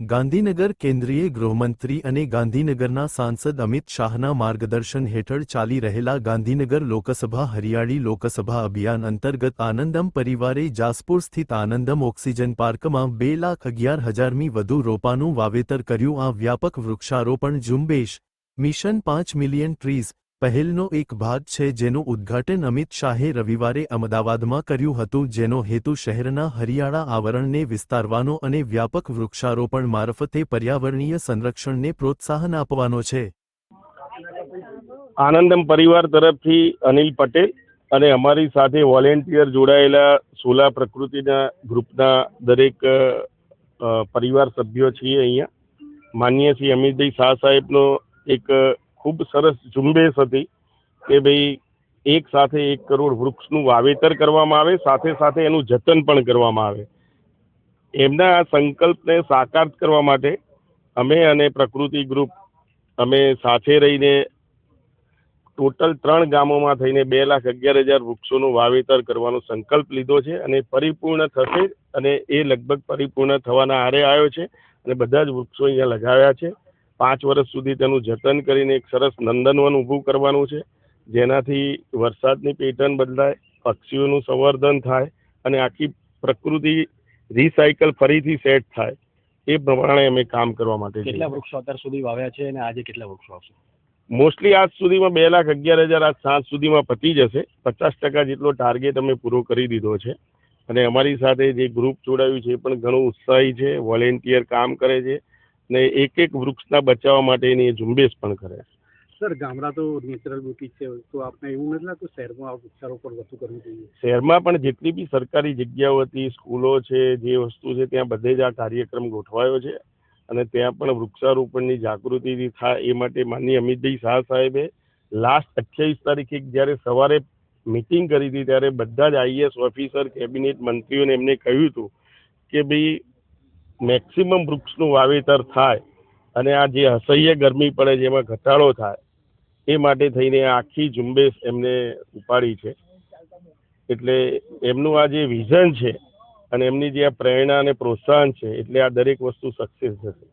ગાંધીનગર કેન્દ્રીય ગૃહમંત્રી અને ગાંધીનગરના સાંસદ અમિત શાહના માર્ગદર્શન હેઠળ ચાલી રહેલા ગાંધીનગર લોકસભા હરિયાળી લોકસભા અભિયાન અંતર્ગત આનંદમ પરિવારે જાસપુર સ્થિત આનંદમ ઓક્સિજન પાર્કમાં 2,11,000મી વધુ રોપાનું વાવેતર કર્યું। આ વ્યાપક વૃક્ષારોપણ ઝુંબેશ મિશન 5 મિલિયન ટ્રીઝ પહેલનો એક ભાગ છે, જેનું ઉદ્ઘાટન અમિત શાહે રવિવારે અમદાવાદમાં કર્યું હતું, જેનો હેતુ શહેરના હરિયાળા આવરણને વિસ્તારવાનો અને વ્યાપક વૃક્ષારોપણ મારફતે પર્યાવરણીય સંરક્ષણને પ્રોત્સાહન આપવાનો છે। આનંદમ પરિવાર તરફથી અનિલ પટેલ અને અમારી સાથે વોલેન્ટિયર જોડાયેલા સોલા પ્રકૃતિના ગ્રુપના દરેક પરિવાર સભ્યો છીએ। અહીંયા માનનીય શ્રી અમિતભાઈ શાહ સાહેબનો એક ખૂબ સરસ ઝુંબેશ હતી કે ભાઈ એક સાથે 1 કરોડ વૃક્ષનું વાવેતર કરવામાં આવે, સાથે સાથે એનું જતન પણ કરવામાં આવે। એમના આ સંકલ્પને સાકાર કરવા માટે અમે અને પ્રકૃતિ ગ્રુપ અમે સાથે રહીને ટોટલ 3 ગામોમાં થઈને 2,11,000 વૃક્ષોનું વાવેતર કરવાનો સંકલ્પ લીધો છે અને પરિપૂર્ણ થશે અને એ લગભગ પરિપૂર્ણ થવાના આરે આવ્યો છે અને બધા જ વૃક્ષો અહીંયા લગાવ્યા છે। 5 વર્ષ સુધી તેનું જતન કરીને એક સરસ નંદનવન ઊભું કરવાનું છે, જેનાથી વરસાદની પેટર્ન બદલાય, પક્ષીઓનું સંવર્ધન થાય અને આખી પ્રકૃતિ રિસાયકલ ફરીથી સેટ થાય। એ પ્રમાણે અમે કામ કરવા માટે કેટલા વૃક્ષો અત્યાર સુધી વાવ્યા છે અને આજે કેટલા વૃક્ષો આવશે? મોસ્ટલી આજ સુધીમાં 2,11,000 આજ સાંજ સુધીમાં પતી જશે। 50% જેટલો ટાર્ગેટ અમે પૂરો કરી દીધો છે અને અમારી સાથે જે ગ્રુપ જોડાયું છે એ પણ ઘણું ઉત્સાહી છે, વોલેન્ટિયર કામ કરે છે ને એક વૃક્ષના બચાવવા માટેની ઝુંબેશ પણ કરે છે। સર, ગામડા તો નેચરલ બ્યુટી છે, તો આપણે એવું નથી લાગતું શહેરમાં આ વૃક્ષારોપણ વધુ કરવું જોઈએ? શહેરમાં પણ જેટલી બી સરકારી જગ્યાઓ હતી, સ્કૂલો છે, જે વસ્તુ છે, ત્યાં બધે જ આ કાર્યક્રમ ગોઠવાયો છે અને ત્યાં પણ વૃક્ષારોપણની જાગૃતિ થાય એ માટે માનનીય અમિતભાઈ શાહ સાહેબે લાસ્ટ 28 તારીખે જ્યારે સવારે મિટિંગ કરી હતી ત્યારે બધા જ આઈએએસ ઓફિસર, કેબિનેટ મંત્રીઓને એમને કહ્યું હતું કે ભાઈ મેક્સિમમ વૃક્ષનું વાવેતર થાય અને આ જે અસહ્ય ગરમી પડે છે એમાં ઘટાડો થાય, એ માટે થઈને આખી ઝુંબેશ એમને ઉપાડી છે। એટલે એમનું આ જે વિઝન છે અને એમની જે આ પ્રેરણા અને પ્રોત્સાહન છે, એટલે આ દરેક વસ્તુ સક્સેસ થશે।